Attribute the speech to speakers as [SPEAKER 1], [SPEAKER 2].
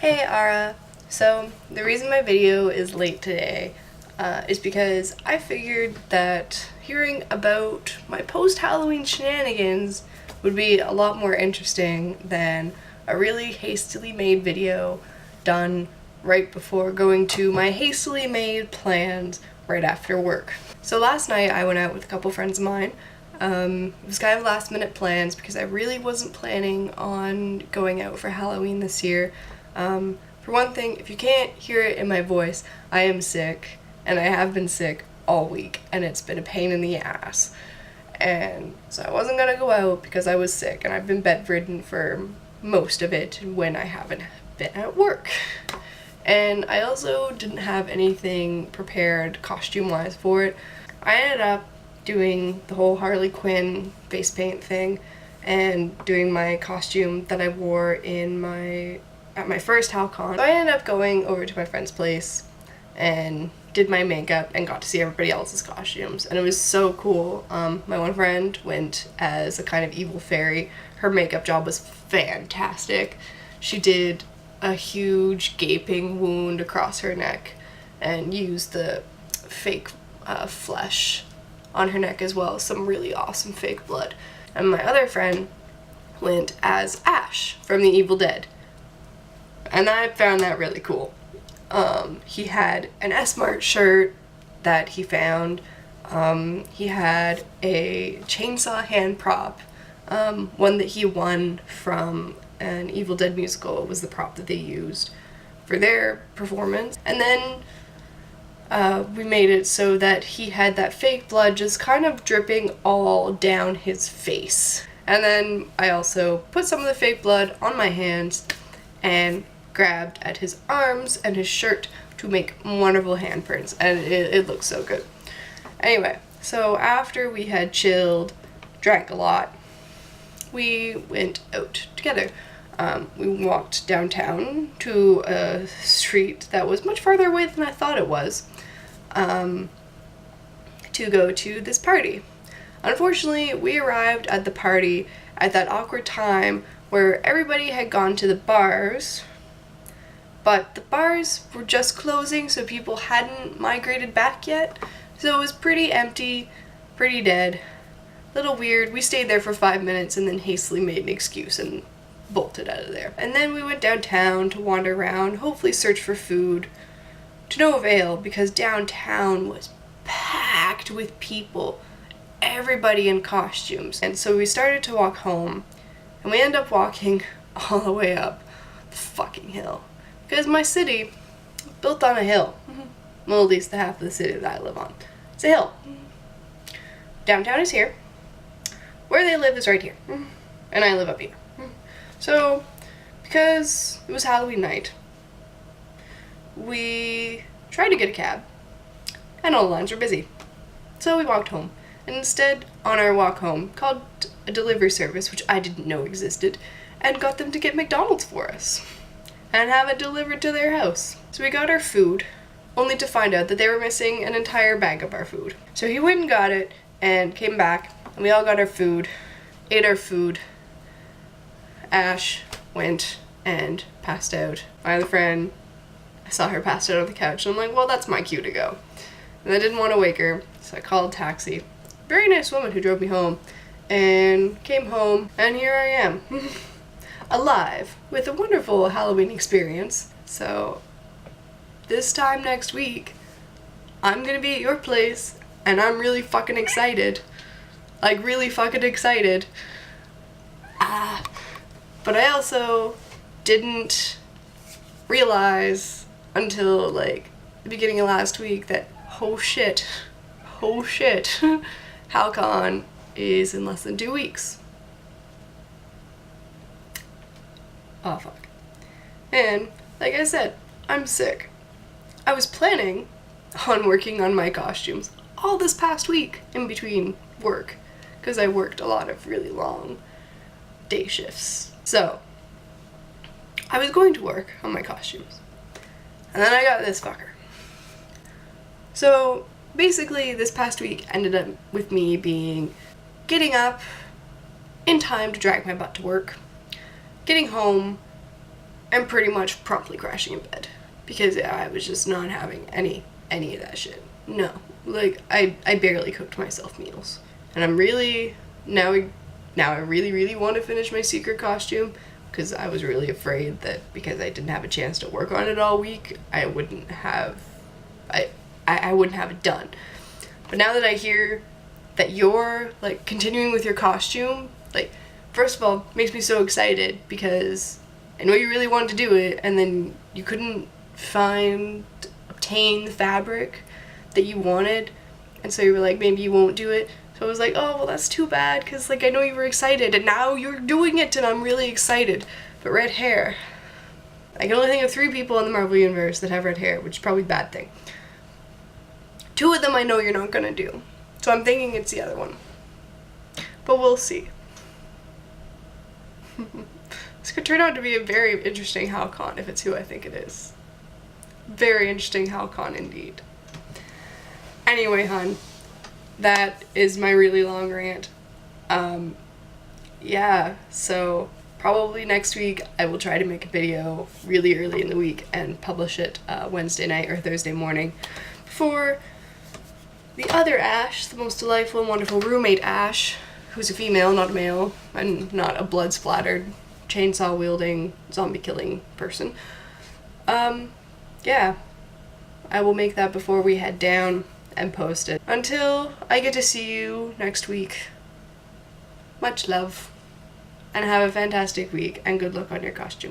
[SPEAKER 1] Hey Ara! So the reason my video is late today is because I figured that hearing about my post-Halloween shenanigans would be a lot more interesting than a really hastily made video done right before going to my hastily made plans right after work. So last night I went out with a couple friends of mine. It was kind of last minute plans because I really wasn't planning on going out for Halloween this year. For one thing, if you can't hear it in my voice, I am sick, and I have been sick all week, and it's been a pain in the ass. And so I wasn't gonna go out because I was sick, and I've been bedridden for most of it when I haven't been at work. And I also didn't have anything prepared costume-wise for it. I ended up doing the whole Harley Quinn face paint thing and doing my costume that I wore at my first Hal Con. So I ended up going over to my friend's place and did my makeup and got to see everybody else's costumes, and it was so cool. My one friend went as a kind of evil fairy. Her makeup job was fantastic. She did a huge gaping wound across her neck and used the fake flesh on her neck as well, some really awesome fake blood. And my other friend went as Ash from The Evil Dead, and I found that really cool. He had an S-Mart shirt that he found. He had a chainsaw hand prop, one that he won from an Evil Dead musical. It was the prop that they used for their performance. And then we made it so that he had that fake blood just kind of dripping all down his face. And then I also put some of the fake blood on my hands and grabbed at his arms and his shirt to make wonderful handprints, and it looks so good. Anyway, so after we had chilled, drank a lot, we went out together. We walked downtown to a street that was much farther away than I thought it was, to go to this party. Unfortunately, we arrived at the party at that awkward time where everybody had gone to the bars, but the bars were just closing, so people hadn't migrated back yet. So it was pretty empty, pretty dead, a little weird. We stayed there for 5 minutes and then hastily made an excuse and bolted out of there. And then we went downtown to wander around, hopefully search for food, to no avail because downtown was packed with people, everybody in costumes. And so we started to walk home, and we ended up walking all the way up the fucking hill. Because my city is built on a hill. Well, at least the half of the city that I live on. It's a hill. Downtown is here. Where they live is right here. And I live up here. So, because it was Halloween night, we tried to get a cab, and all the lines were busy. So we walked home. And instead, on our walk home, called a delivery service, which I didn't know existed, and got them to get McDonald's for us and have it delivered to their house. So we got our food, only to find out that they were missing an entire bag of our food. So he went and got it, and came back, and we all got our food, ate our food. Ash went and passed out. My other friend, I saw her passed out on the couch, and I'm like, well, that's my cue to go. And I didn't want to wake her, so I called a taxi. Very nice woman who drove me home, and came home, and here I am. Alive, with a wonderful Halloween experience. So, this time next week, I'm gonna be at your place, and I'm really fucking excited. Like, really fucking excited. But I also didn't realize until, like, the beginning of last week that, oh shit, Hal Con is in less than 2 weeks. Oh, fuck. And, like I said, I'm sick. I was planning on working on my costumes all this past week in between work, because I worked a lot of really long day shifts. So, I was going to work on my costumes. And then I got this fucker. So, basically, this past week ended up with me getting up in time to drag my butt to work, getting home, and pretty much promptly crashing in bed because I was just not having any of that shit. No, like I barely cooked myself meals, and I'm really now I really want to finish my secret costume because I was really afraid that because I didn't have a chance to work on it all week, I wouldn't have it done. But now that I hear that you're like continuing with your costume, like first of all, makes me so excited because I know you really wanted to do it and then you couldn't obtain the fabric that you wanted, and so you were like, maybe you won't do it. So I was like, oh well, that's too bad because like I know you were excited and now you're doing it and I'm really excited. But red hair, I can only think of 3 people in the Marvel Universe that have red hair, which is probably a bad thing. 2 of them I know you're not gonna do, so I'm thinking it's the other one. But we'll see. This could turn out to be a very interesting Hal Con if it's who I think it is. Very interesting Hal Con indeed. Anyway, hun, that is my really long rant. Yeah, so probably next week I will try to make a video really early in the week and publish it Wednesday night or Thursday morning for the other Ash, the most delightful and wonderful roommate Ash, who's a female, not a male, and not a blood-splattered, chainsaw-wielding, zombie-killing person. Yeah, I will make that before we head down and post it. Until I get to see you next week, much love, and have a fantastic week, and good luck on your costume.